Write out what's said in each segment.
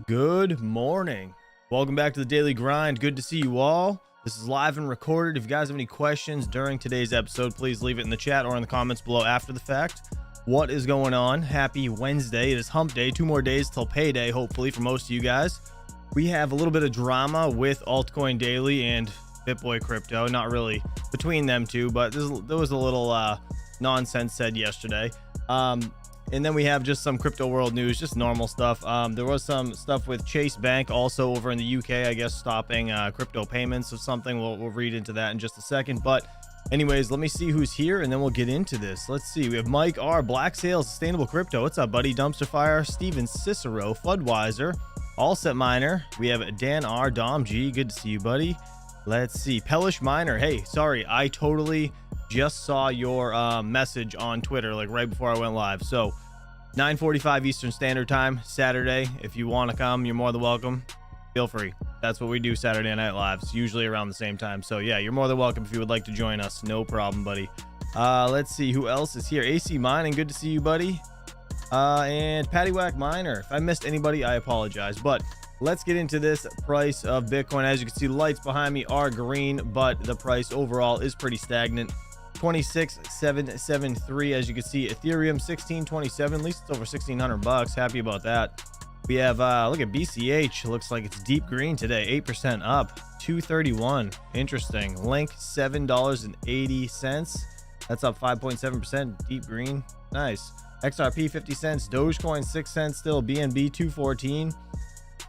Good morning. Welcome back to the Daily Grind. Good to see you all. This is live and recorded. If you guys have any questions during today's episode, please leave it in the chat or in the comments below after the fact. What is going on? Happy Wednesday. It is hump day. 2 more days till payday, hopefully, for most of you guys. We have a little bit of drama with Altcoin Daily and Bitboy Crypto. Not really between them two, but there was a little nonsense said yesterday. And then we have just some crypto world news, just normal stuff. There was some stuff with Chase Bank also over in the UK, I guess, stopping crypto payments or something. We'll read into that in just a second. But anyways, let me see who's here and then we'll get into this. Let's see. We have Mike R, Black Sails, Sustainable Crypto. What's up, buddy? Dumpster Fire, Steven Cicero, Fudweiser, All Set Miner. We have Dan R, Dom G. Good to see you, buddy. Let's see. Pellish Miner. Hey, sorry. I totally just saw your message on Twitter like right before I went live. So 9:45 Eastern Standard Time Saturday. If you want to come, you're more than welcome. Feel free. That's what we do Saturday Night Lives, usually around the same time. So yeah, you're more than welcome if you would like to join us. No problem, buddy. Let's see who else is here. AC Mining, good to see you, buddy. And Paddywhack Miner. If I missed anybody, I apologize. But let's get into this price of Bitcoin. As you can see, the lights behind me are green, but the price overall is pretty stagnant. 26,773. As you can see, Ethereum 1627. At least it's over 1,600 bucks. Happy about that. We have look at BCH. Looks like it's deep green today. 8% up. 231. Interesting. Link $7.80. That's up 5.7%. Deep green. Nice. XRP 50 cents. Dogecoin 6 cents still. BNB 214.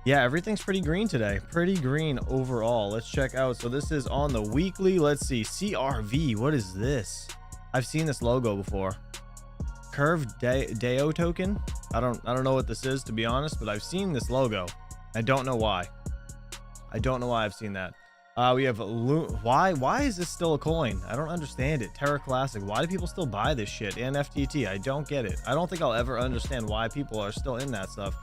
Yeah, everything's pretty green today. Pretty green overall. Let's check out. So this is on the weekly. Let's see. CRV. What is this? I've seen this logo before. Curved Deo token. I don't know what this is, to be honest, but I've seen this logo. I don't know why. I don't know why I've seen that. We have why is this still a coin? I don't understand it. Terra Classic. Why do people still buy this shit? And FTT. I don't get it. I don't think I'll ever understand why people are still in that stuff.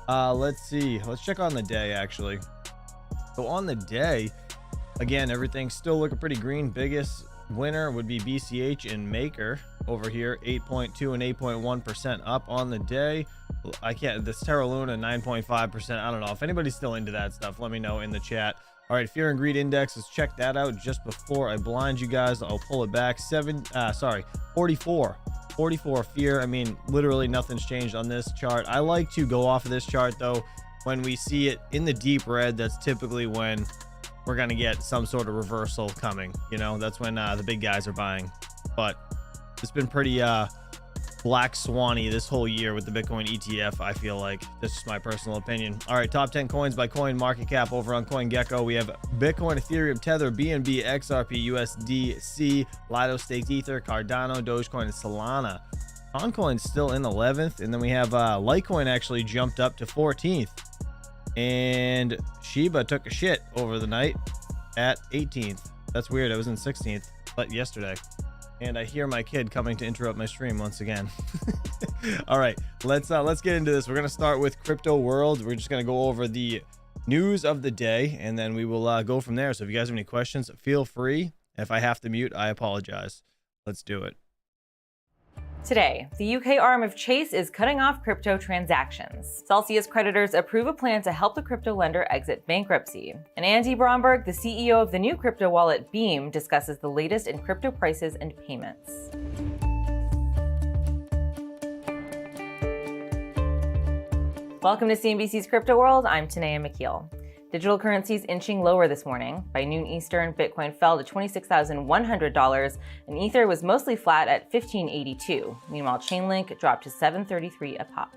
Let's see. Let's check on the day, actually. So on the day, again, everything's still looking pretty green. Biggest winner would be BCH and Maker over here, 8.2 and 8.1% up on the day. This Terra Luna 9.5%. I don't know if anybody's still into that stuff. Let me know in the chat. All right, Fear and Greed Index, let's check that out just before I blind you guys. I'll pull it back. 44 fear. I mean, literally nothing's changed on this chart. I like to go off of this chart though. When we see it in the deep red, that's typically when we're gonna get some sort of reversal coming. You know, that's when the big guys are buying. But it's been pretty black swanny this whole year with the Bitcoin ETF. I feel like that's just my personal opinion. All right, top 10 coins by coin market cap over on CoinGecko. We have Bitcoin, Ethereum, Tether, BNB, XRP, USDC, Lido Staked Ether, Cardano, Dogecoin, and Solana. Oncoin's still in 11th, and then we have Litecoin actually jumped up to 14th, and Shiba took a shit over the night at 18th. That's weird. I was in 16th but yesterday. And I hear my kid coming to interrupt my stream once again. All right, let's get into this. We're gonna start with crypto world. We're just gonna go over the news of the day, and then we will go from there. So if you guys have any questions, feel free. If I have to mute, I apologize. Let's do it. Today, the UK arm of Chase is cutting off crypto transactions. Celsius creditors approve a plan to help the crypto lender exit bankruptcy. And Andy Bromberg, the CEO of the new crypto wallet Beam, discusses the latest in crypto prices and payments. Welcome to CNBC's Crypto World. I'm Tanea McKeel. Digital currencies inching lower this morning. By noon Eastern, Bitcoin fell to $26,100, and Ether was mostly flat at $15.82. Meanwhile, Chainlink dropped to $7.33 a pop.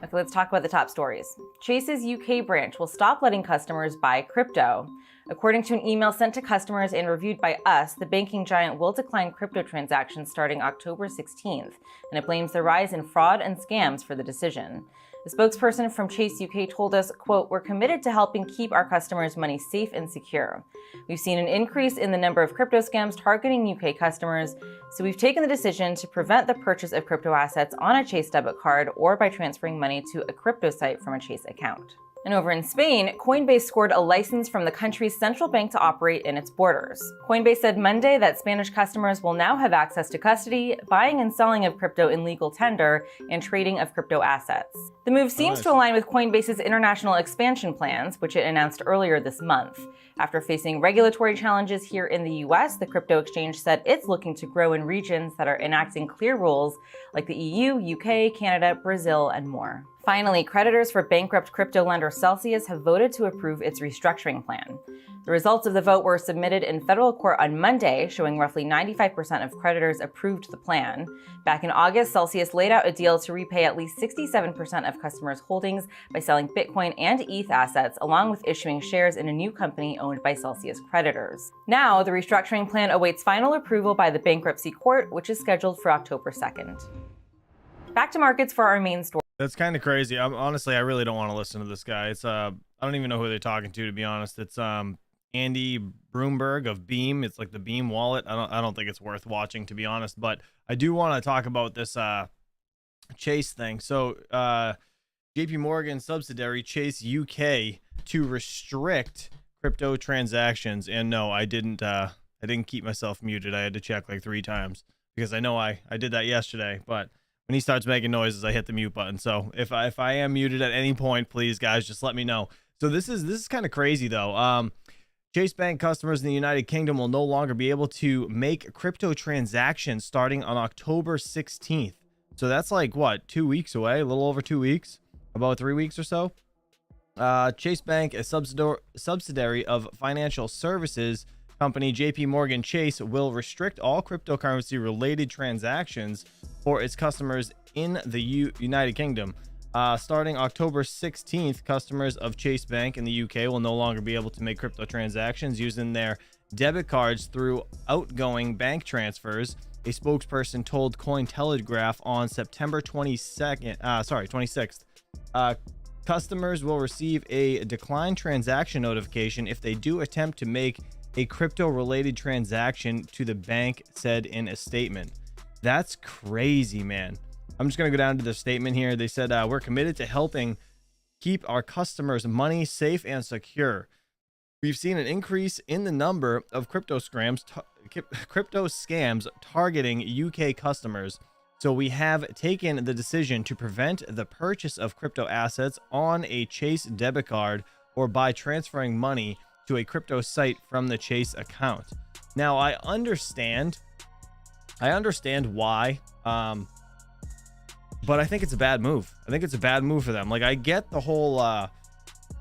Okay, let's talk about the top stories. Chase's UK branch will stop letting customers buy crypto. According to an email sent to customers and reviewed by us, the banking giant will decline crypto transactions starting October 16th, and it blames the rise in fraud and scams for the decision. The spokesperson from Chase UK told us, quote, "We're committed to helping keep our customers' money safe and secure. We've seen an increase in the number of crypto scams targeting UK customers, so we've taken the decision to prevent the purchase of crypto assets on a Chase debit card or by transferring money to a crypto site from a Chase account." And over in Spain, Coinbase scored a license from the country's central bank to operate in its borders. Coinbase said Monday that Spanish customers will now have access to custody, buying and selling of crypto in legal tender, and trading of crypto assets. The move seems to align with Coinbase's international expansion plans, which it announced earlier this month. After facing regulatory challenges here in the US, the crypto exchange said it's looking to grow in regions that are enacting clear rules like the EU, UK, Canada, Brazil, and more. Finally, creditors for bankrupt crypto lender Celsius have voted to approve its restructuring plan. The results of the vote were submitted in federal court on Monday, showing roughly 95% of creditors approved the plan. Back in August, Celsius laid out a deal to repay at least 67% of customers' holdings by selling Bitcoin and ETH assets, along with issuing shares in a new company owned by Celsius creditors. Now, the restructuring plan awaits final approval by the bankruptcy court, which is scheduled for October 2nd. Back to markets for our main story. That's kind of crazy. Honestly, I really don't want to listen to this guy. It's I don't even know who they're talking to be honest. It's Andy Broomberg of Beam. It's like the Beam wallet. I don't think it's worth watching, to be honest, but I do want to talk about this Chase thing. So JPMorgan subsidiary Chase UK to restrict crypto transactions. And no, I didn't keep myself muted. I had to check like 3 times because I know I did that yesterday, but when he starts making noises, I hit the mute button. So if I am muted at any point, please guys, just let me know. So this is kind of crazy though. Chase Bank customers in the United Kingdom will no longer be able to make crypto transactions starting on October 16th. So that's like what, 2 weeks away, a little over 2 weeks, about 3 weeks or so. Chase Bank, a subsidiary of financial services company JPMorgan Chase, will restrict all cryptocurrency related transactions for its customers in the United Kingdom. Starting October 16th, customers of Chase Bank in the UK will no longer be able to make crypto transactions using their debit cards through outgoing bank transfers, a spokesperson told Cointelegraph on September 26th. Customers will receive a decline transaction notification if they do attempt to make a crypto-related transaction to the bank, said in a statement. That's crazy, man. I'm just going to go down to the statement here. They said, we're committed to helping keep our customers' money safe and secure. We've seen an increase in the number of crypto scams targeting UK customers. So we have taken the decision to prevent the purchase of crypto assets on a Chase debit card or by transferring money to a crypto site from the Chase account. Now, I understand why, but I think it's a bad move. I think it's a bad move for them. Like, I get the whole,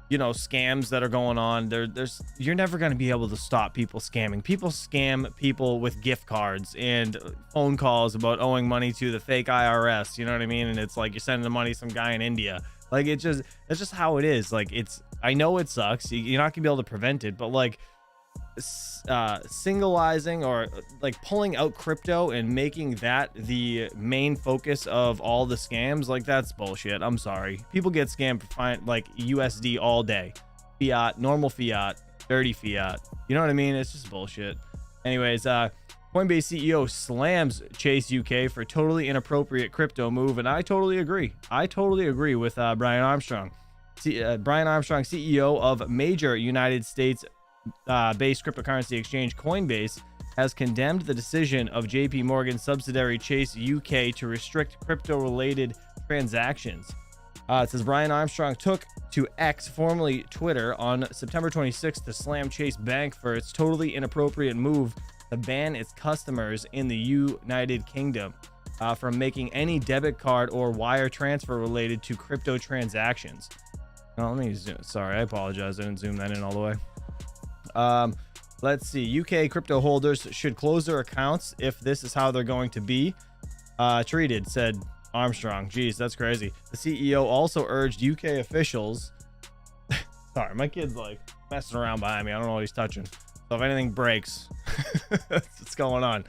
scams that are going on. You're never going to be able to stop people scamming. People scam people with gift cards and phone calls about owing money to the fake IRS. You know what I mean? And it's like you're sending the money to some guy in India. Like, that's just how it is. Like, I know it sucks. You're not gonna be able to prevent it, but like singleizing or like pulling out crypto and making that the main focus of all the scams, like, that's bullshit. I'm sorry. People get scammed for like USD all day. Fiat, normal fiat, dirty fiat. You know what I mean? It's just bullshit. Anyways, Coinbase CEO slams Chase UK for totally inappropriate crypto move, and I totally agree. I totally agree with Brian Armstrong. Brian Armstrong, CEO of major United States based cryptocurrency exchange Coinbase, has condemned the decision of JPMorgan subsidiary Chase UK to restrict crypto-related transactions. It says Brian Armstrong took to X, formerly Twitter, on September 26th to slam Chase Bank for its totally inappropriate move to ban its customers in the United Kingdom from making any debit card or wire transfer related to crypto transactions. Let me zoom. Sorry, I apologize. I didn't zoom that in all the way. Let's see. UK crypto holders should close their accounts if this is how they're going to be treated, said Armstrong. Jeez, that's crazy. The CEO also urged UK officials. Sorry, my kid's like messing around behind me. I don't know what he's touching. So if anything breaks, that's what's going on.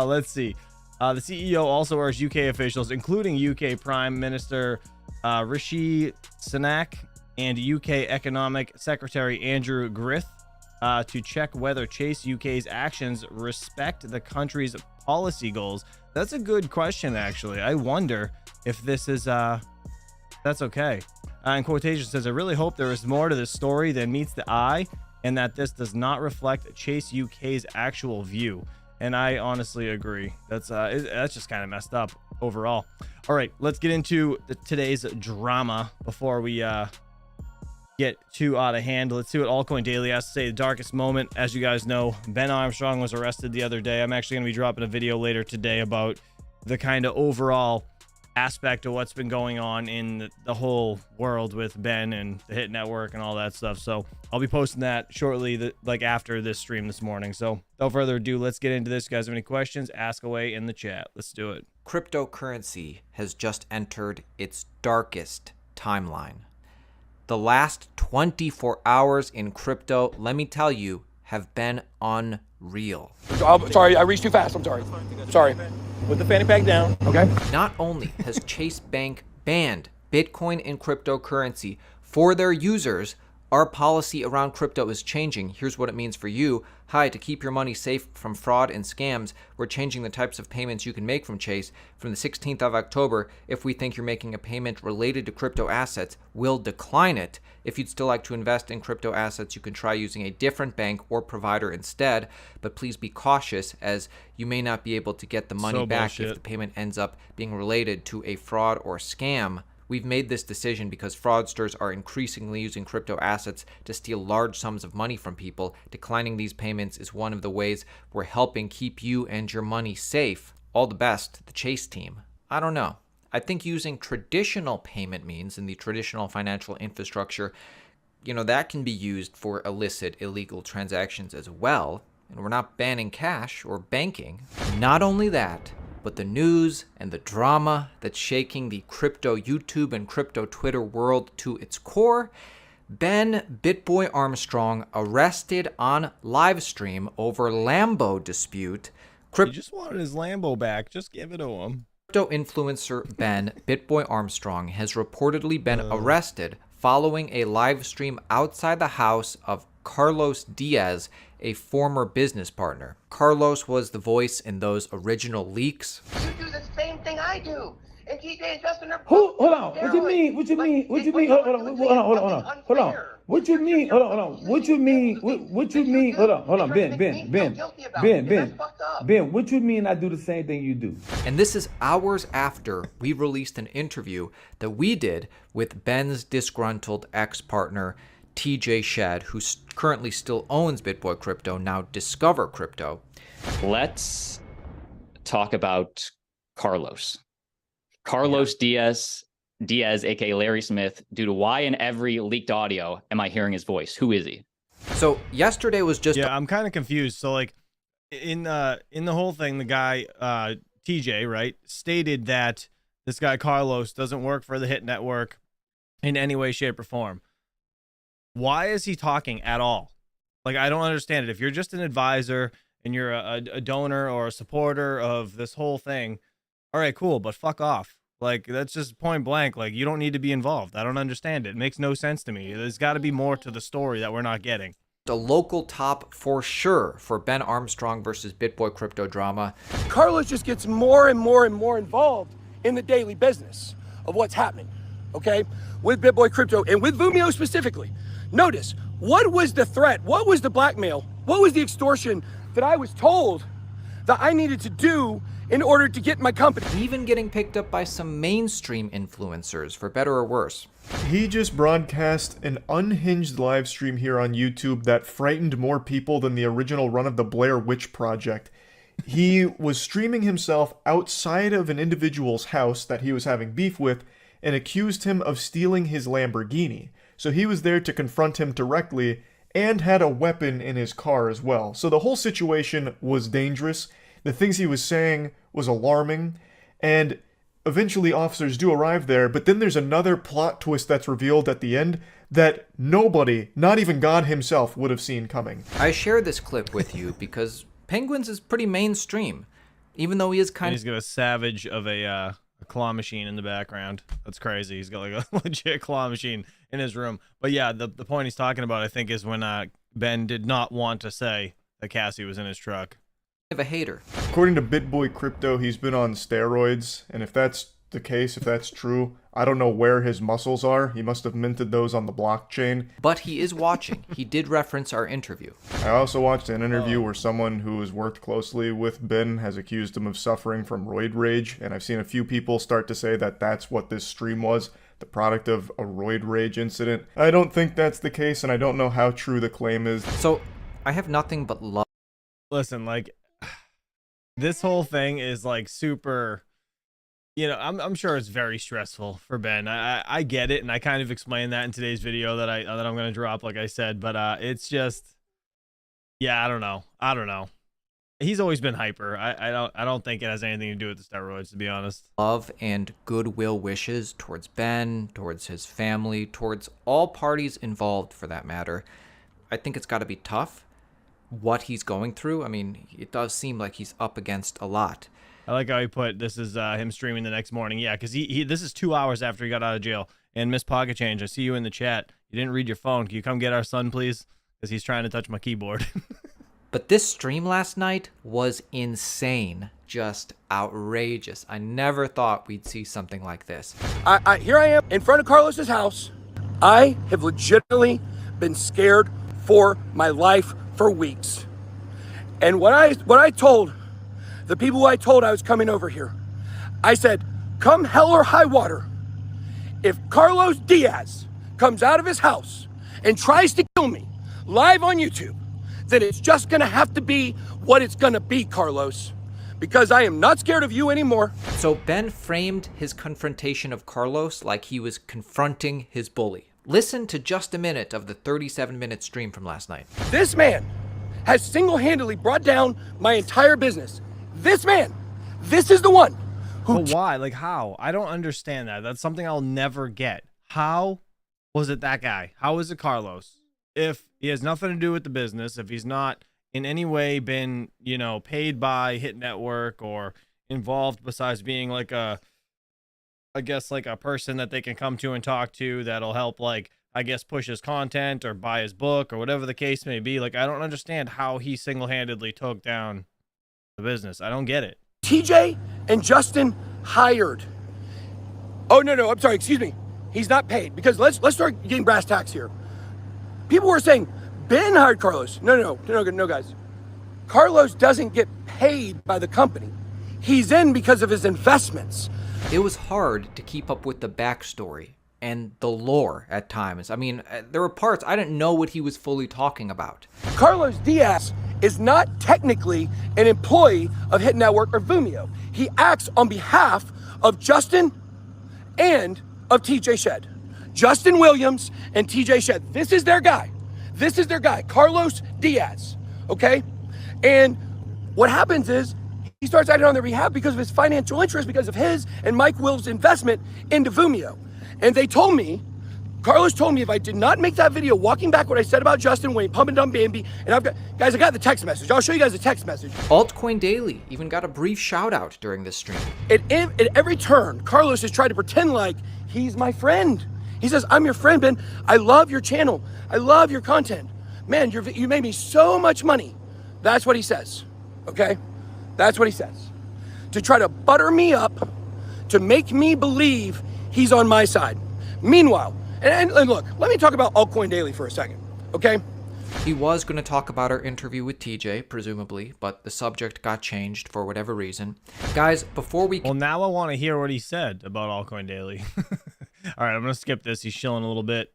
Let's see. The CEO also urged UK officials, including UK Prime Minister Rishi Sunak and UK Economic Secretary Andrew Griff, to check whether Chase UK's actions respect the country's policy goals. That's a good question, actually. I wonder if this is that's okay. In quotation says, I really hope there is more to this story than meets the eye, and that this does not reflect Chase UK's actual view. And I honestly agree. That's just kind of messed up overall. All right, let's get into today's drama before we get too out of hand. Let's see what Altcoin Daily has to say. The darkest moment, as you guys know, Ben Armstrong was arrested the other day. I'm actually going to be dropping a video later today about the kind of overall aspect of what's been going on in the whole world with Ben and the Hit Network and all that stuff. So I'll be posting that shortly, like after this stream this morning. So without further ado, let's get into this. If you guys have any questions, ask away in the chat. Let's do it. Cryptocurrency has just entered its darkest timeline. The last 24 hours in crypto, let me tell you, have been unreal. I'm sorry, I reached too fast. I'm sorry. Sorry. Put the fanny pack down, okay? Not only has Chase Bank banned Bitcoin and cryptocurrency for their users, our policy around crypto is changing. Here's what it means for you. Hi, to keep your money safe from fraud and scams, we're changing the types of payments you can make from Chase. From the 16th of October, if we think you're making a payment related to crypto assets, we'll decline it. If you'd still like to invest in crypto assets, you can try using a different bank or provider instead, but please be cautious as you may not be able to get the money back if the payment ends up being related to a fraud or scam. We've made this decision because fraudsters are increasingly using crypto assets to steal large sums of money from people. Declining these payments is one of the ways we're helping keep you and your money safe. All the best, the Chase team. I don't know. I think using traditional payment means in the traditional financial infrastructure, that can be used for illicit, illegal transactions as well. And we're not banning cash or banking. Not only that, but the news and the drama that's shaking the crypto YouTube and crypto Twitter world to its core. Bitboy Armstrong arrested on live stream over Lambo dispute. He just wanted his Lambo back. Just give it to him. Crypto influencer Bitboy Armstrong has reportedly been arrested following a live stream outside the house of Carlos Diaz, a former business partner. Carlos was the voice in those original leaks. You do the same thing I do. And TJ is just in Hold on. What you mean? What you mean? What you mean? Hold on. Hold on. What you mean? Hold on. What you mean? What you mean? Hold on. Ben, what you mean I do the same thing you do? And this is hours after we released an interview that we did with Ben's disgruntled ex-partner, TJ Shad, who currently still owns Bitboy Crypto, now Discover Crypto. Let's talk about Carlos. Carlos Diaz, aka Larry Smith. Due to why in every leaked audio am I hearing his voice? Who is he? So yesterday was just... Yeah, I'm kind of confused. So like in the whole thing, the guy, TJ, right, stated that this guy Carlos doesn't work for the Hit Network in any way, shape, or form. Why is he talking at all? Like, I don't understand it. If you're just an advisor and you're a donor or a supporter of this whole thing, all right, cool, but fuck off. Like, that's just point blank. Like, you don't need to be involved. I don't understand it. It makes no sense to me. There's got to be more to the story that we're not getting. The local top for sure for Ben Armstrong versus Bitboy Crypto drama. Carlos just gets more and more and more involved in the daily business of what's happening, okay? With Bitboy Crypto and with Vumio specifically. Notice, what was the threat? What was the blackmail? What was the extortion that I was told that I needed to do in order to get my company? Even getting picked up by some mainstream influencers, for better or worse. He just broadcast an unhinged live stream here on YouTube that frightened more people than the original run of the Blair Witch Project. He was streaming himself outside of an individual's house that he was having beef with and accused him of stealing his Lamborghini. So he was there to confront him directly and had a weapon in his car as well. So the whole situation was dangerous. The things he was saying was alarming, and eventually officers do arrive there, but then there's another plot twist that's revealed at the end that nobody, not even God himself, would have seen coming. I share this clip with you because Penguins is pretty mainstream, even though he is kind of... He's got a savage of a claw machine in the background. That's crazy. He's got like a legit claw machine in his room. But yeah, the point he's talking about, I think, is when Ben did not want to say that Cassie was in his truck. of a hater. According to Bitboy Crypto, he's been on steroids, and if that's the case, if that's true. I don't know where his muscles are. He must have minted those on the blockchain. But he is watching. He did reference our interview. I also watched an interview where someone who has worked closely with Ben has accused him of suffering from roid rage, and I've seen a few people start to say that that's what this stream was, the product of a roid rage incident. I don't think that's the case, and I don't know how true the claim is. So, I have nothing but love. Listen, like, this whole thing is like super, you know, I'm sure it's very stressful for Ben. I get it, and I kind of explained that in today's video that I'm gonna drop, like I said, but it's just, yeah, I don't know. He's always been hyper. I don't think it has anything to do with the steroids, to be honest. Love and goodwill wishes towards Ben, towards his family, towards all parties involved for that matter. I think it's got to be tough what he's going through. I mean, it does seem like he's up against a lot. I like how he put, this is him streaming the next morning. Yeah, because this is 2 hours after he got out of jail. And Miss Pocket Change, I see you in the chat. You didn't read your phone. Can you come get our son, please? Because he's trying to touch my keyboard. But this stream last night was insane. Just outrageous. I never thought we'd see something like this. Here I am in front of Carlos's house. I have legitimately been scared for my life for weeks. And when I told the people who I told I was coming over here, I said, come hell or high water, if Carlos Diaz comes out of his house and tries to kill me live on YouTube, then it's just gonna have to be what it's gonna be, Carlos, because I am not scared of you anymore. So Ben framed his confrontation of Carlos like he was confronting his bully. Listen to just a minute of the 37-minute stream from last night. This man has single-handedly brought down my entire business. This man, this is the one who... But why? Like, how? I don't understand that. That's something I'll never get. How was it that guy? How is it Carlos? If he has nothing to do with the business, if he's not in any way been, you know, paid by Hit Network or involved besides being like a, I guess, like a person that they can come to and talk to that'll help, like, I guess, push his content or buy his book or whatever the case may be. Like, I don't understand how he single-handedly took down the business. I don't get it. TJ and Justin hired. Oh, no, I'm sorry, excuse me. He's not paid, because let's start getting brass tacks here. People were saying, Ben hired Carlos. No, guys. Carlos doesn't get paid by the company. He's in because of his investments. It was hard to keep up with the backstory and the lore at times. I mean, there were parts I didn't know what he was fully talking about. Carlos Diaz is not technically an employee of Hit Network or Vimeo. He acts on behalf of Justin and of TJ Shed. Justin Williams and TJ Shed. This is their guy. Carlos Diaz, okay? And what happens is he starts acting on their behalf because of his financial interest, because of his and Mike Will's investment into Vimeo. And they told me, Carlos told me if I did not make that video walking back what I said about Justin Wayne, Pump and Dump Bambi, and I got the text message. I'll show you guys the text message. Altcoin Daily even got a brief shout out during this stream. At every turn, Carlos has tried to pretend like he's my friend. He says, I'm your friend, Ben. I love your channel. I love your content. Man, you made me so much money. That's what he says, okay? That's what he says. To try to butter me up, to make me believe he's on my side. Meanwhile, and look, let me talk about Altcoin Daily for a second, okay? He was going to talk about our interview with TJ, presumably, but the subject got changed for whatever reason. Guys, before we... Well, now I want to hear what he said about Altcoin Daily. All right, I'm going to skip this. He's chilling a little bit.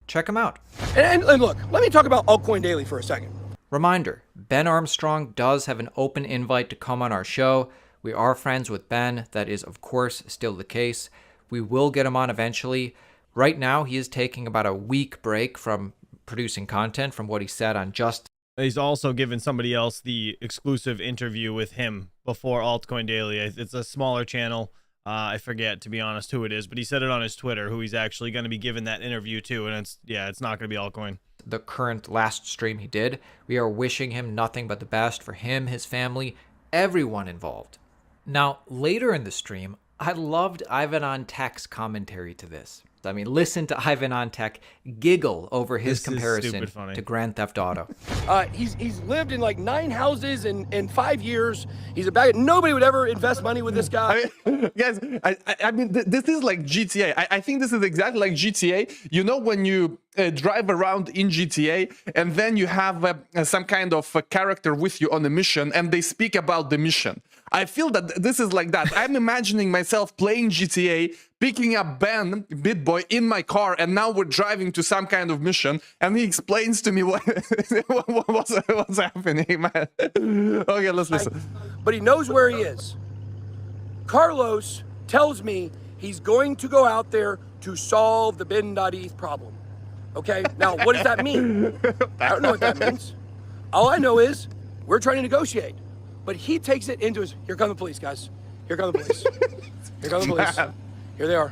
Check him out. And look, let me talk about Altcoin Daily for a second. Reminder, Ben Armstrong does have an open invite to come on our show. We are friends with Ben. That is, of course, still the case. We will get him on eventually. Right now, he is taking about a week break from producing content from what he said on Just. He's also given somebody else the exclusive interview with him before Altcoin Daily. It's a smaller channel. I forget, to be honest, who it is, but he said it on his Twitter, who he's actually going to be giving that interview to, and it's not going to be Altcoin. The current last stream he did. We are wishing him nothing but the best for him, his family, everyone involved. Now, later in the stream, I loved Ivan on Tech's commentary to this. I mean, listen to Ivan on Tech giggle over his This is comparison stupid funny. to Grand Theft Auto. He's lived in like 9 houses in 5 years. He's a bag. Nobody would ever invest money with this guy. Guys, I mean, this is like GTA. I think this is exactly like GTA. You know, when you drive around in GTA and then you have some kind of a character with you on a mission and they speak about the mission. I feel that this is like that. I'm imagining myself playing GTA, picking up Ben, Bitboy, in my car, and now we're driving to some kind of mission, and he explains to me what's happening, man. Okay, let's listen. But he knows where he is. Carlos tells me he's going to go out there to solve the bin.eth problem. Okay, now what does that mean? I don't know what that means. All I know is we're trying to negotiate. But he takes it into his, here come the police, guys. Here come the police. Here come the police. Here they are.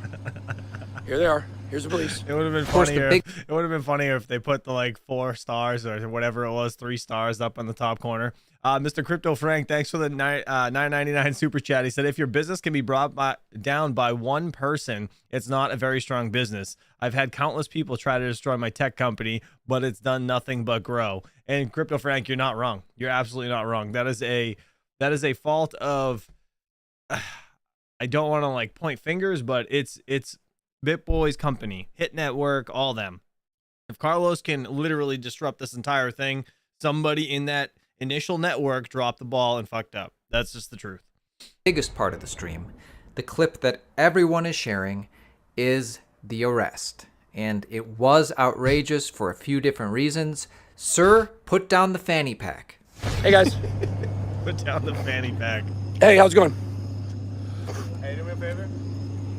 Here they are. Here's the police. It would have been funnier. It would have been funnier if they put the like 4 stars or whatever it was, 3 stars up on the top corner. Mr. Crypto Frank, thanks for the $9.99 super chat. He said, if your business can be brought down by one person, it's not a very strong business. I've had countless people try to destroy my tech company, but it's done nothing but grow. And Crypto Frank, you're not wrong. You're absolutely not wrong. That is a fault of, I don't want to like point fingers, but it's Bitboy's company, Hit Network, all them. If Carlos can literally disrupt this entire thing, somebody in that initial network dropped the ball and fucked up. That's just the truth. Biggest part of the stream, the clip that everyone is sharing, is the arrest. And it was outrageous for a few different reasons. Sir, put down the fanny pack. Hey, guys. Put down the fanny pack. Hey, how's it going? Hey, do me a favor.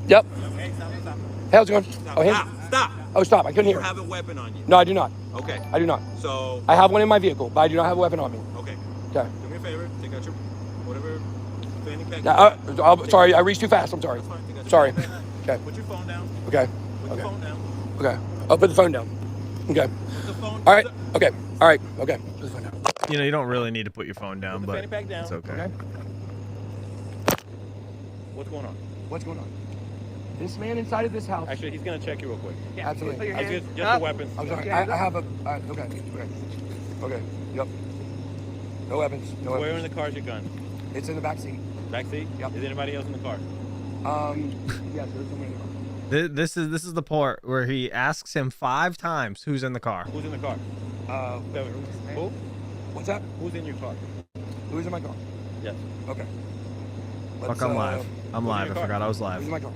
Yep. Hey, stop. Hey, how's it going? Stop. Oh, stop. I couldn't You hear. have a weapon on you. No, I do not. Okay. I do not. So. I have one in my vehicle, but I do not have a weapon on me. Okay. Okay. Do me a favor. Take out your whatever fanny pack. I'm sorry. I reached too fast. I'm sorry. That's fine. Take out your Sorry. fanny pack. Okay. Put your phone down. Okay. Put the phone down. Okay. I'll put the phone down. Okay. Put the phone. All right. Okay. All right. Okay. Put the phone down. You know, you don't really need to put your phone down, Put the but fanny pack down. it's okay. Okay. What's going on? What's going on? This man inside of this house. Actually, he's gonna check you real quick. Absolutely. Just the weapons. I'm sorry. I have a. Okay. Okay. Yep. No weapons. No Where in weapons. the car is your gun? It's in the back seat. Back seat? Yep. Is anybody else in the car? Yes, there's somebody in the car. This is the part where he asks him 5 times who's in the car. Who's in the car? Who? What's that? Who's in your car? Who's in my car? Yes. Okay. Fuck, I'm live. I'm who's in live. your I car? forgot I was Who's live. in my car?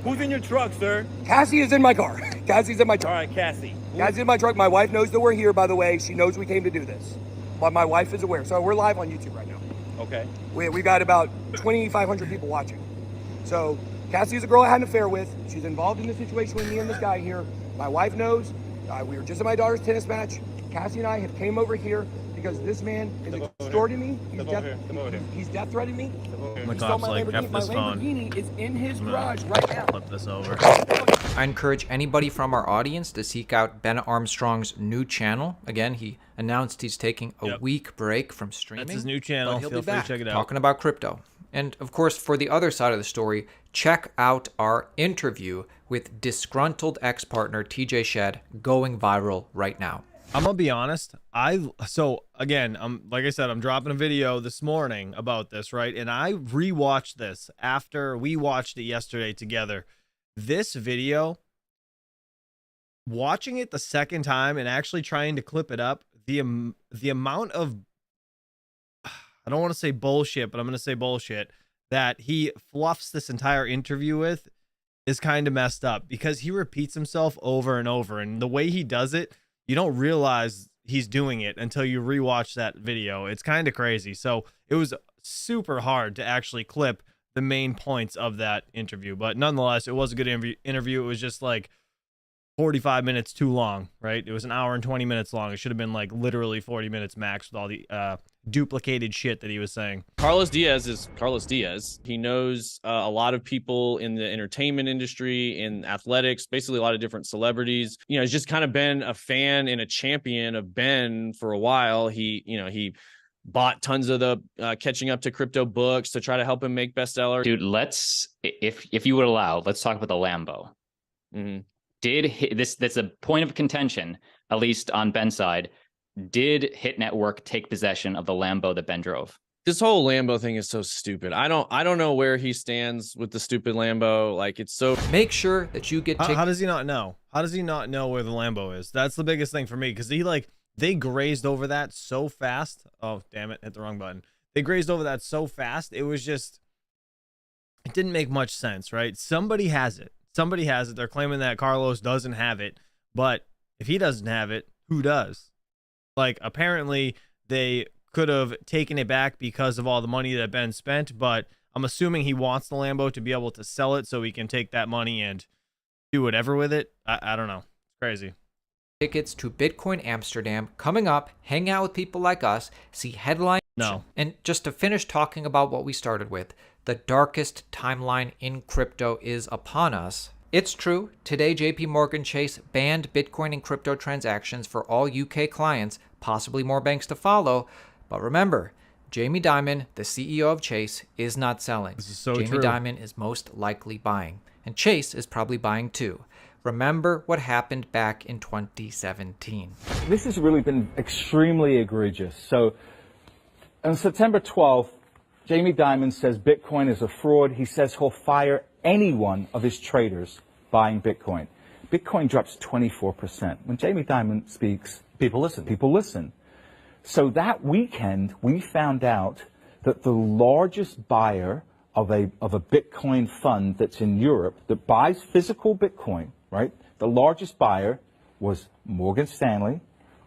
Who's in your truck, sir? Cassie is in my car. Cassie's in my All truck. right, Cassie. Cassie's in my truck. My wife knows that we're here, by the way. She knows we came to do this. But my wife is aware. So we're live on YouTube right now. Okay. We got about 2,500 people watching. So Cassie is a girl I had an affair with. She's involved in the situation with me and this guy here. My wife knows. We were just at my daughter's tennis match. Cassie and I have came over here because this man is extorting me. He's death threatening me. The He stole cop's my like, Lamborghini. F My this phone. Lamborghini is in his I'm gonna garage right now. Flip this over. I encourage anybody from our audience to seek out Ben Armstrong's new channel. Again, he announced he's taking a week break from streaming. That's his new channel. But he'll Feel be free to back check it out. talking about crypto. And of course, for the other side of the story, check out our interview with disgruntled ex-partner TJ Shad, going viral right now. I'm gonna be honest. So again, like I said, I'm dropping a video this morning about this, right? And I rewatched this after we watched it yesterday together. This video, watching it the second time and actually trying to clip it up, the amount of, I don't want to say bullshit, but I'm gonna say bullshit that he fluffs this entire interview with is kind of messed up because he repeats himself over and over, and the way he does it, you don't realize he's doing it until you rewatch that video. It's kind of crazy. So it was super hard to actually clip the main points of that interview. But nonetheless, it was a good interview. It was just like 45 minutes too long, right? It was an hour and 20 minutes long. It should have been like literally 40 minutes max with all the duplicated shit that he was saying. Carlos Diaz is Carlos Diaz. He knows a lot of people in the entertainment industry, in athletics, basically a lot of different celebrities. You know, he's just kind of been a fan and a champion of Ben for a while. He bought tons of the catching up to crypto books to try to help him make bestseller. Dude, if you would allow, let's talk about the Lambo. That's a point of contention, at least on Ben's side. Did Hit Network take possession of the Lambo that Ben drove? This whole Lambo thing is so stupid. I don't know where he stands with the stupid Lambo. Like, it's so. Make sure that you get. How does he not know? How does he not know where the Lambo is? That's the biggest thing for me, because they grazed over that so fast. Oh, damn it, hit the wrong button. They grazed over that so fast. It didn't make much sense, right? Somebody has it. Somebody has it. They're claiming that Carlos doesn't have it, but if he doesn't have it, who does? Like, apparently they could have taken it back because of all the money that Ben spent, but I'm assuming he wants the Lambo to be able to sell it so he can take that money and do whatever with it. I don't know. It's crazy. Tickets to Bitcoin Amsterdam coming up, hang out with people like us, see headlines. No. And just to finish talking about what we started with, the darkest timeline in crypto is upon us. It's true, today JPMorgan Chase banned Bitcoin and crypto transactions for all UK clients, possibly more banks to follow. But remember, Jamie Dimon, the CEO of Chase, is not selling. This is so Jamie true. Dimon is most likely buying. And Chase is probably buying too. Remember what happened back in 2017. This has really been extremely egregious. So on September 12th, Jamie Dimon says Bitcoin is a fraud. He says he'll fire any one of his traders buying Bitcoin. Bitcoin drops 24%. When Jamie Dimon speaks, people listen. People listen. So that weekend, we found out that the largest buyer of a Bitcoin fund that's in Europe that buys physical Bitcoin, right? The largest buyer was Morgan Stanley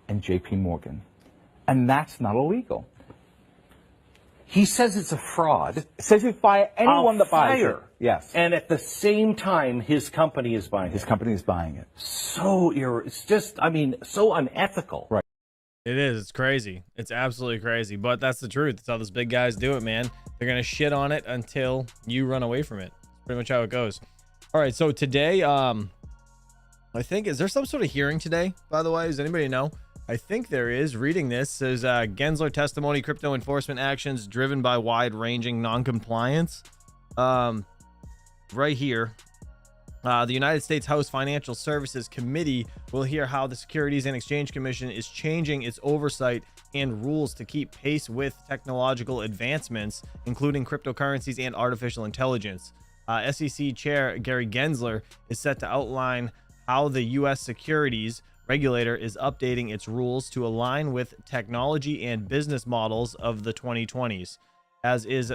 and JPMorgan. And that's not illegal. He says it's a fraud. It says you fire anyone that buys it. Yes. And at the same time, his company is buying it. His company is buying it. It's just, so unethical. Right. It is. It's crazy. It's absolutely crazy. But that's the truth. That's how those big guys do it, man. They're going to shit on it until you run away from it. That's pretty much how it goes. All right. So today, I think, is there some sort of hearing today, by the way? Does anybody know? I think there is. Reading this says Gensler testimony, crypto enforcement actions driven by wide-ranging non-compliance. Right here. The United States House Financial Services Committee will hear how the Securities and Exchange Commission is changing its oversight and rules to keep pace with technological advancements, including cryptocurrencies and artificial intelligence. SEC Chair Gary Gensler is set to outline how the U.S. securities regulator is updating its rules to align with technology and business models of the 2020s. As is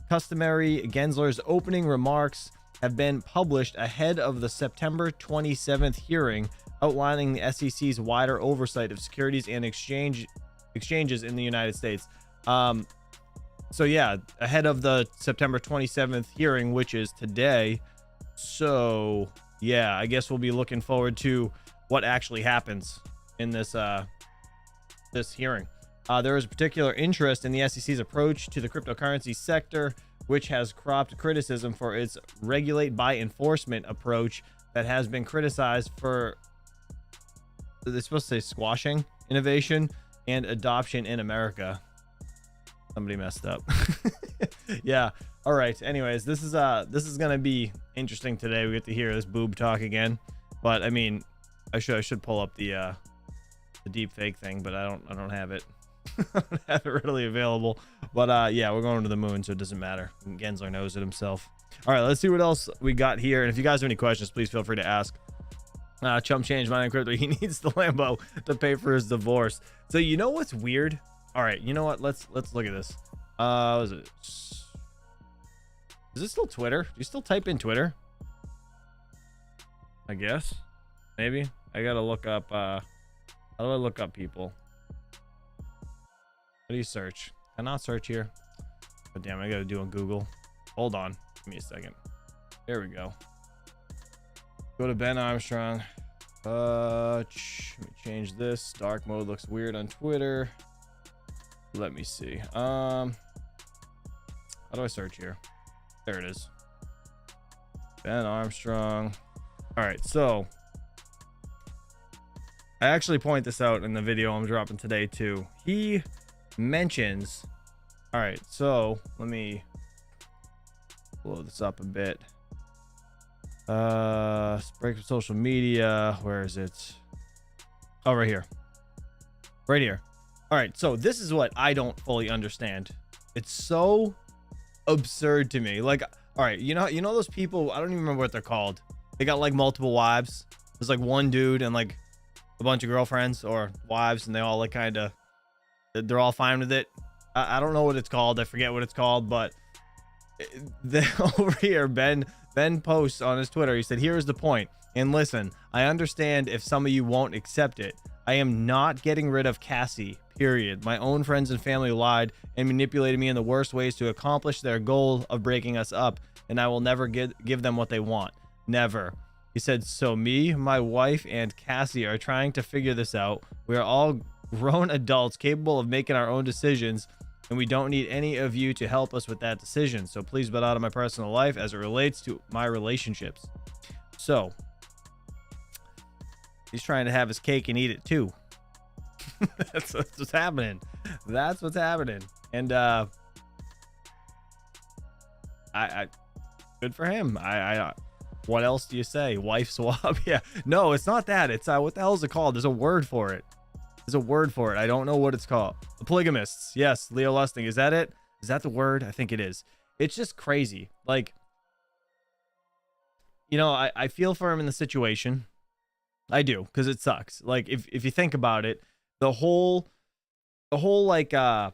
customary, Gensler's opening remarks have been published ahead of the September 27th hearing outlining the SEC's wider oversight of securities and exchanges in the United States. So yeah, ahead of the September 27th hearing, which is today. So yeah, I guess we'll be looking forward to what actually happens in this hearing. There is particular interest in the SEC's approach to the cryptocurrency sector, which has cropped criticism for its regulate by enforcement approach that has been criticized for, they're supposed to say, squashing innovation and adoption in America. Somebody messed up. Yeah. All right. Anyways, this is gonna be interesting today. We get to hear this boob talk again, but I mean, I should pull up the deep fake thing, but I don't have it. I don't have it readily available. But yeah, we're going to the moon, so it doesn't matter. Gensler knows it himself. All right, let's see what else we got here. And if you guys have any questions, please feel free to ask. Chump Change Mining Crypto. He needs the Lambo to pay for his divorce. So you know what's weird? All right, you know what? Let's look at this. Is it still Twitter? Do you still type in Twitter? I guess. Maybe. I gotta look up, how do I look up people? What do you search? Can I not search here? Oh, damn, I gotta do on Google. Hold on. Give me a second. There we go. Go to Ben Armstrong. Let me change this. Dark mode looks weird on Twitter. Let me see. How do I search here? There it is. Ben Armstrong. All right, so I actually point this out in the video I'm dropping today too. He mentions. All right, so let me blow this up a bit. Break from social media. Where is it? Oh, right here. Right here. All right, so this is what I don't fully understand. It's so absurd to me. Like, all right, you know those people, I don't even remember what they're called. They got like multiple wives. There's like one dude and like a bunch of girlfriends or wives, and they all like kind of, they're all fine with it. I don't know what it's called. I forget what it's called, but over here, Ben posts on his Twitter. He said, here is the point. And listen, I understand if some of you won't accept it. I am not getting rid of Cassie, period. My own friends and family lied and manipulated me in the worst ways to accomplish their goal of breaking us up, and I will never give them what they want. Never. He said, so me, my wife, and Cassie are trying to figure this out. We are all grown adults capable of making our own decisions, and we don't need any of you to help us with that decision. So please bet out of my personal life as it relates to my relationships. So he's trying to have his cake and eat it too. That's what's happening. That's what's happening. And I good for him. I what else do you say? Wife swap? Yeah. No, it's not that. It's what the hell is it called? There's a word for it. There's a word for it. I don't know what it's called. The polygamists. Yes, Leo Lustig. Is that it? Is that the word? I think it is. It's just crazy. Like, you know, I feel for him in the situation. I do, because it sucks. Like, if you think about it, the whole like I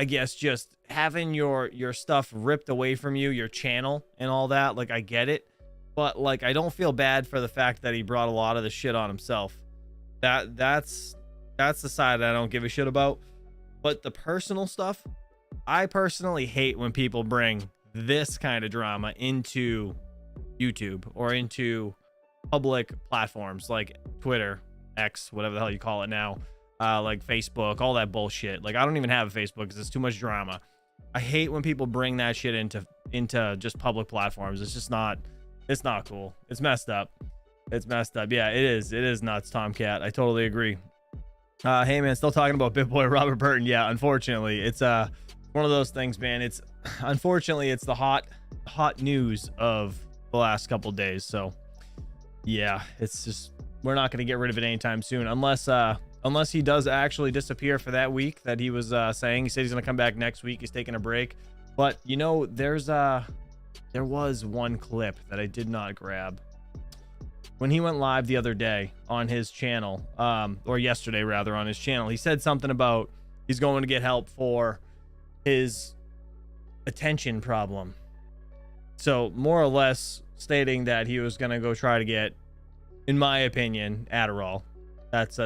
guess just having your stuff ripped away from you, your channel and all that, like I get it, but like I don't feel bad for the fact that he brought a lot of the shit on himself. That's the side I don't give a shit about. But the personal stuff, I personally hate when people bring this kind of drama into YouTube or into public platforms like Twitter, X, whatever the hell you call it now, like Facebook, all that bullshit. Like, I don't even have a Facebook because it's too much drama. I hate when people bring that shit into just public platforms. It's just not, it's not cool. It's messed up. It's messed up. Yeah, it is nuts, Tomcat. I totally agree. Hey man, still talking about Bitboy Robert Burton. Yeah, unfortunately, it's one of those things, man. It's unfortunately it's the hot news of the last couple days. So yeah, it's just, we're not going to get rid of it anytime soon unless he does actually disappear for that week that he was saying. He said he's going to come back next week. He's taking a break. But you know, there was one clip that I did not grab when he went live the other day on his channel, or yesterday rather, on his channel. He said something about he's going to get help for his attention problem. So more or less stating that he was going to go try to get, in my opinion, Adderall. That's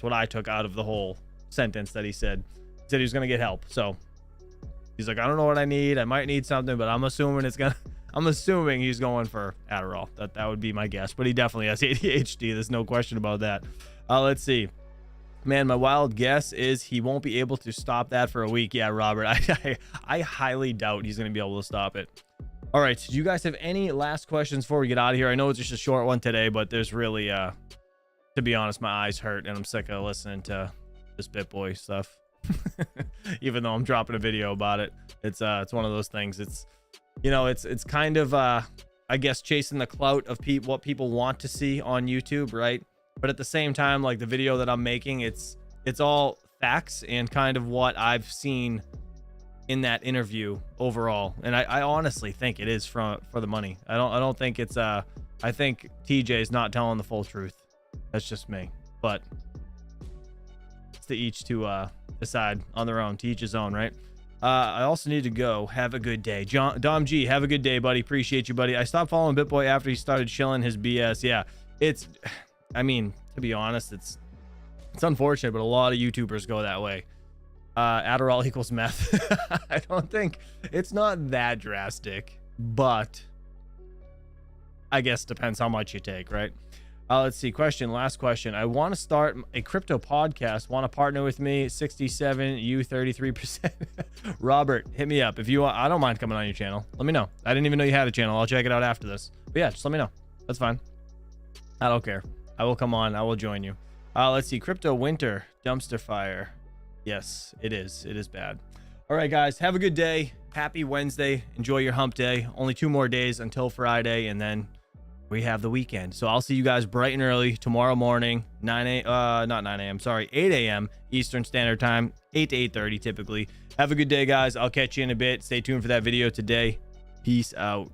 what I took out of the whole sentence that he said. He said he was going to get help. So he's like, I don't know what I need. I might need something, but I'm assuming he's going for Adderall. That would be my guess. But he definitely has ADHD. There's no question about that. Let's see. Man, my wild guess is he won't be able to stop that for a week. Yeah, Robert, I highly doubt he's going to be able to stop it. All right, do you guys have any last questions before we get out of here? I know it's just a short one today, but there's really, to be honest, my eyes hurt and I'm sick of listening to this Bitboy stuff. Even though I'm dropping a video about it, it's one of those things. It's, you know, it's kind of, I guess, chasing the clout of what people want to see on YouTube, right? But at the same time, like the video that I'm making, it's all facts and kind of what I've seen in that interview overall. And I honestly think it is for the money. I don't think it's I think TJ's not telling the full truth. That's just me. But it's to each to decide on their own, to each his own, right? I also need to go. Have a good day. Dom G, have a good day, buddy. Appreciate you, buddy. I stopped following Bitboy after he started shilling his BS. Yeah, I mean, to be honest, it's unfortunate, but a lot of YouTubers go that way. Adderall equals meth. I don't think it's not that drastic, but I guess depends how much you take, right? Let's see. Last question. I want to start a crypto podcast. Want to partner with me? 67, you 33%. Robert, hit me up if you want. I don't mind coming on your channel. Let me know. I didn't even know you had a channel. I'll check it out after this. But yeah, just let me know. That's fine. I don't care. I will come on. I will join you. Let's see. Crypto winter dumpster fire. Yes, it is. It is bad. All right, guys, have a good day. Happy Wednesday. Enjoy your hump day. Only 2 more days until Friday, and then we have the weekend. So I'll see you guys bright and early tomorrow morning, 8 a.m. Eastern Standard Time, 8 to 8:30 typically. Have a good day, guys. I'll catch you in a bit. Stay tuned for that video today. Peace out.